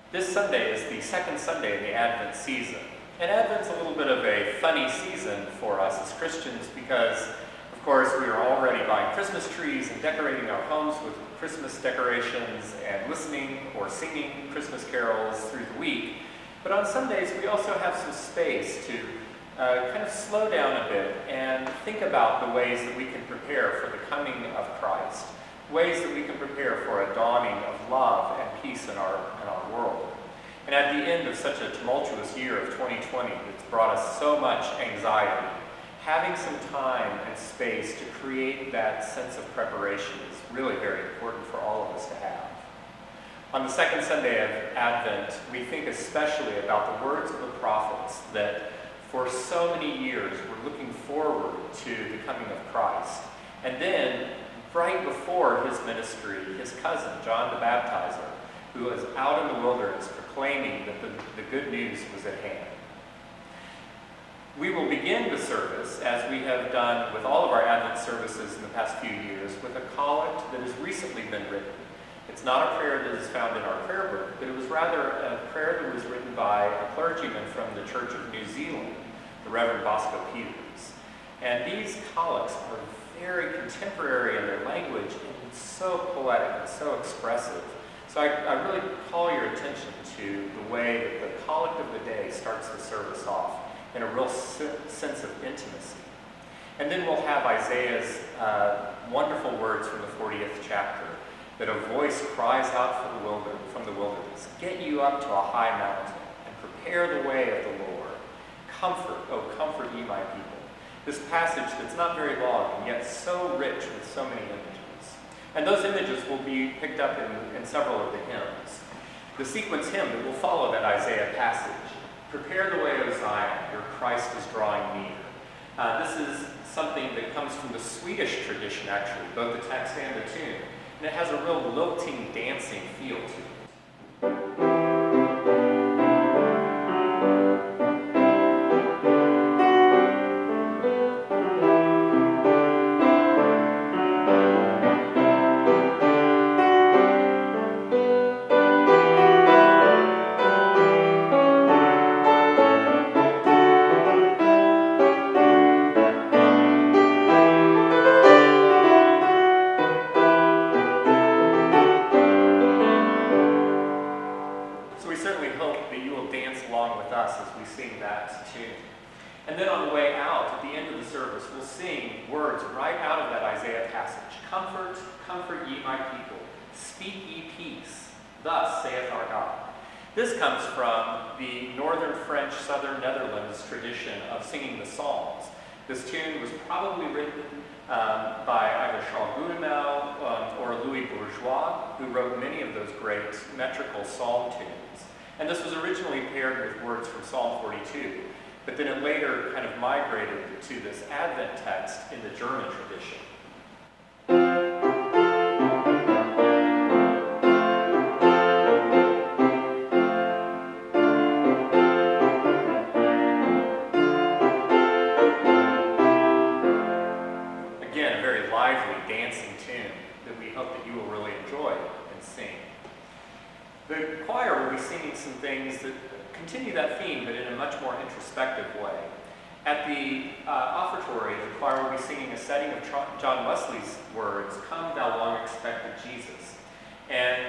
This Sunday is the second Sunday in the Advent season. And Advent's a little bit of a funny season for us as Christians because, of course, we are already buying Christmas trees and decorating our homes with Christmas decorations and listening or singing Christmas carols through the week. But on Sundays, we also have some space to kind of slow down a bit and think about the ways that we can prepare for the coming of Christ, ways that we can prepare for a dawning of love and peace in our world. And at the end of such a tumultuous year of 2020 that's brought us so much anxiety, having some time and space to create that sense of preparation is really very important for all of us to have. On the second Sunday of Advent, we think especially about the words of the prophets that for so many years we're looking forward to the coming of Christ. And then, right before his ministry, his cousin, John the Baptizer, who was out in the wilderness proclaiming that the good news was at hand. We will begin the service, as we have done with all of our Advent services in the past few years, with a collect that has recently been written. It's not a prayer that is found in our prayer book, but it was rather a prayer that was written by a clergyman from the Church of New Zealand, the Reverend Bosco Peters. And these collects are very contemporary in their language and so poetic and so expressive. So I really call your attention to the way that the collect of the day starts the service off in a real sense of intimacy. And then we'll have Isaiah's wonderful words from the 40th chapter, that a voice cries out from the wilderness, "Get you up to a high mountain and prepare the way of the Lord. Comfort, oh comfort ye my people." This passage that's not very long and yet so rich with so many images. And those images will be picked up in several of the hymns. The sequence hymn that will follow that Isaiah passage, "Prepare the way, O Zion, your Christ is drawing near." This is something that comes from the Swedish tradition, actually, both the text and the tune. And it has a real lilting, dancing feel to it. And then on the way out, at the end of the service, we'll sing words right out of that Isaiah passage. "Comfort, comfort ye my people. Speak ye peace. Thus saith our God." This comes from the northern French, southern Netherlands tradition of singing the Psalms. This tune was probably written by either Charles Goudimel or Louis Bourgeois, who wrote many of those great metrical psalm tunes. And this was originally paired with words from Psalm 42. But then it later kind of migrated to this Advent text in the German tradition. Again, a very lively dancing tune that we hope that you will really enjoy and sing. The choir will be singing some things that continue that theme, but in a much more introspective way. At the offertory, the choir will be singing a setting of John Wesley's words, "Come thou long expected Jesus," and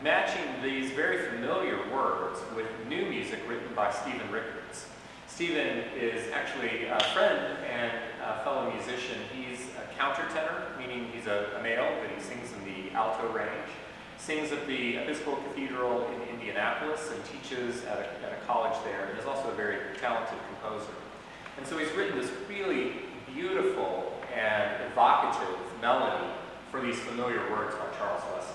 matching these very familiar words with new music written by Stephen Rickards. Stephen is actually a friend and a fellow musician. He's a countertenor, meaning he's a male, but he sings in the alto range. Sings at the Episcopal Cathedral in Indianapolis and teaches at a college there, and is also a very talented composer. And so he's written this really beautiful and evocative melody for these familiar words by Charles Wesley.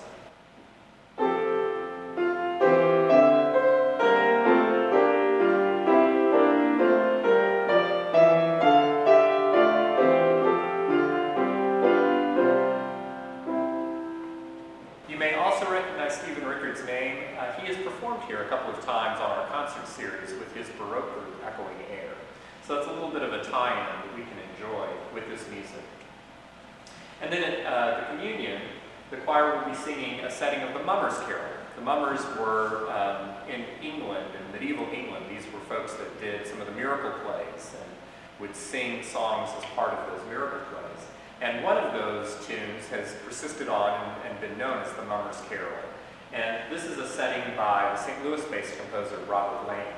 Name. He has performed here a couple of times on our concert series with his Baroque group, Echoing Air. So it's a little bit of a tie-in that we can enjoy with this music. And then at the communion, the choir will be singing a setting of the Mummers' Carol. The Mummers were in England, in medieval England. These were folks that did some of the miracle plays and would sing songs as part of those miracle plays. And one of those tunes has persisted on and been known as the Mummers' Carol. And this is a setting by the St. Louis-based composer Robert Lane.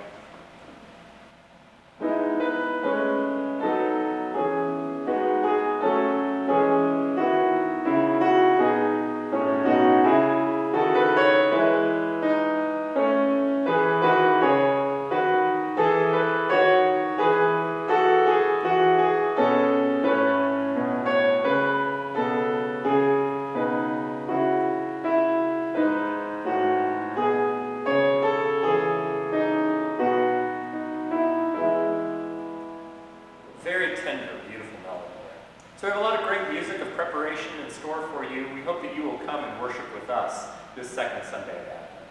Very tender, beautiful melody there. So we have a lot of great music of preparation in store for you. We hope that you will come and worship with us this second Sunday of Advent.